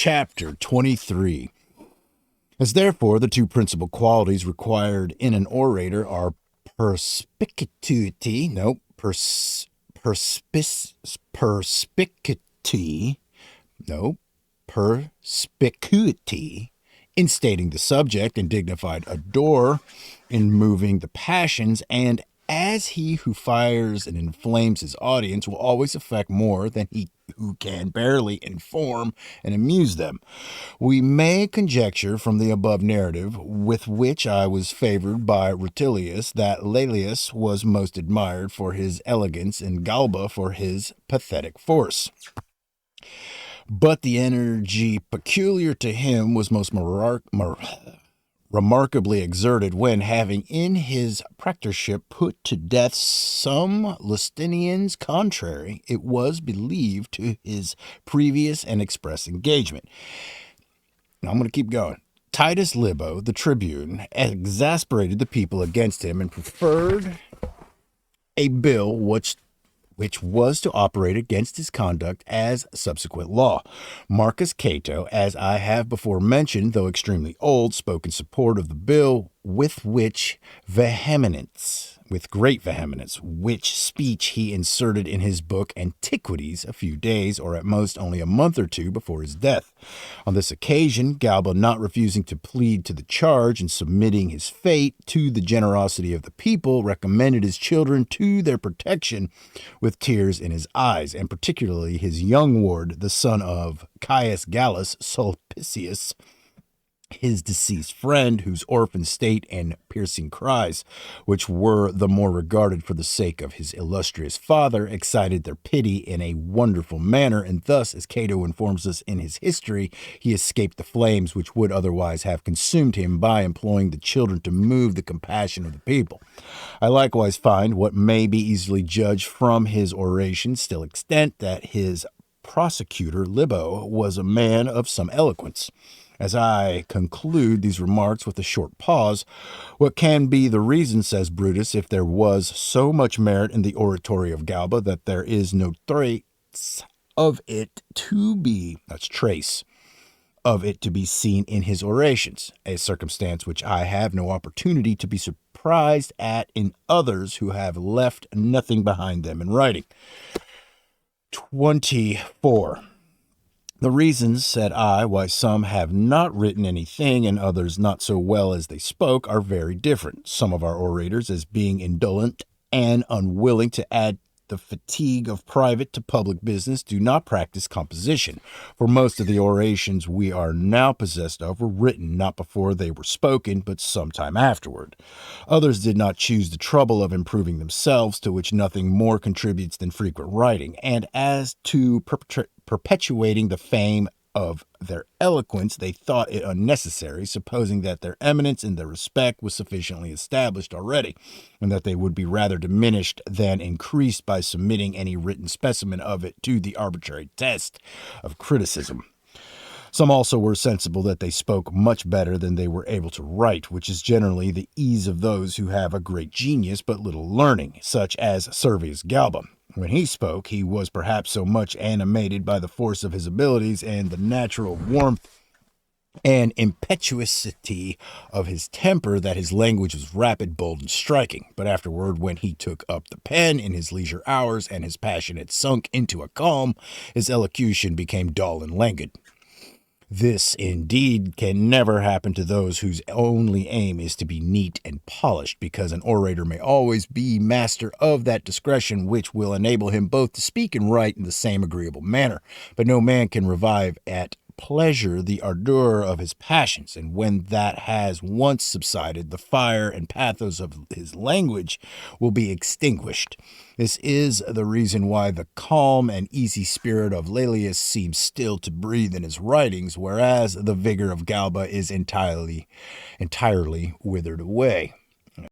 Chapter 23. As therefore the two principal qualities required in an orator are perspicuity in stating the subject, and dignified ardor in moving the passions, and as he who fires and inflames his audience will always affect more than he who can barely inform and amuse them, we may conjecture from the above narrative, with which I was favored by Rutilius, that Laelius was most admired for his elegance and Galba for his pathetic force. But the energy peculiar to him was most remarkably exerted when, having in his praetorship put to death some Lusitanians contrary, it was believed, to his previous and express engagement. Now I'm going to keep going. Titus Libo, the tribune, exasperated the people against him and preferred a bill which was to operate against his conduct as subsequent law. Marcus Cato, as I have before mentioned, though extremely old, spoke in support of the bill with great vehemence, which speech he inserted in his book Antiquities a few days, or at most only a month or two, before his death. On this occasion, Galba, not refusing to plead to the charge and submitting his fate to the generosity of the people, recommended his children to their protection with tears in his eyes, and particularly his young ward, the son of Caius Gallus Sulpicius, his deceased friend, whose orphan state and piercing cries, which were the more regarded for the sake of his illustrious father, excited their pity in a wonderful manner, and thus, as Cato informs us in his history, he escaped the flames which would otherwise have consumed him by employing the children to move the compassion of the people. I likewise find, what may be easily judged from his oration still extant, that his prosecutor Libo was a man of some eloquence. As I conclude these remarks with a short pause, what can be the reason, says Brutus, if there was so much merit in the oratory of Galba, that there is no trace of it to be seen in his orations, a circumstance which I have no opportunity to be surprised at in others who have left nothing behind them in writing. 24. The reasons, said I, why some have not written anything and others not so well as they spoke are very different. Some of our orators, as being indolent and unwilling to add the fatigue of private to public business, do not practice composition, for most of the orations we are now possessed of were written not before they were spoken, but some time afterward. Others did not choose the trouble of improving themselves, to which nothing more contributes than frequent writing, and as to perpetuating the fame of their eloquence, they thought it unnecessary, supposing that their eminence in their respect was sufficiently established already, and that they would be rather diminished than increased by submitting any written specimen of it to the arbitrary test of criticism. Some also were sensible that they spoke much better than they were able to write, which is generally the ease of those who have a great genius but little learning, such as Servius Galba. When he spoke, he was perhaps so much animated by the force of his abilities and the natural warmth and impetuosity of his temper that his language was rapid, bold, and striking. But afterward, when he took up the pen in his leisure hours and his passion had sunk into a calm, his elocution became dull and languid. This, indeed, can never happen to those whose only aim is to be neat and polished, because an orator may always be master of that discretion which will enable him both to speak and write in the same agreeable manner. But no man can revive at pleasure the ardor of his passions, and when that has once subsided, the fire and pathos of his language will be extinguished. This is the reason why the calm and easy spirit of Laelius seems still to breathe in his writings, whereas the vigor of Galba is entirely withered away.